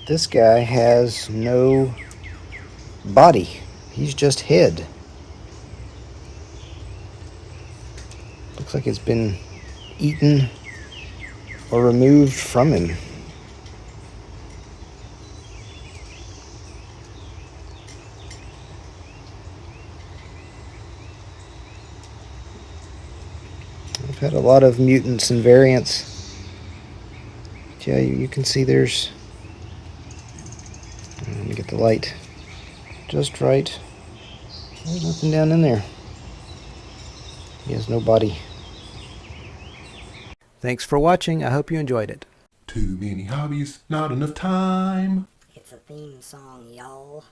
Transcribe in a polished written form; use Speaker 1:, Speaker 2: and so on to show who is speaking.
Speaker 1: This guy has no body. He's just head. Looks like it's been eaten or removed from him. I've had a lot of mutants and variants. But yeah, you can see there's... Let me get the light just right. There's nothing down in there. He has no body. Thanks for watching. I hope you enjoyed it.
Speaker 2: Too many hobbies, not enough time.
Speaker 3: It's a theme song, y'all.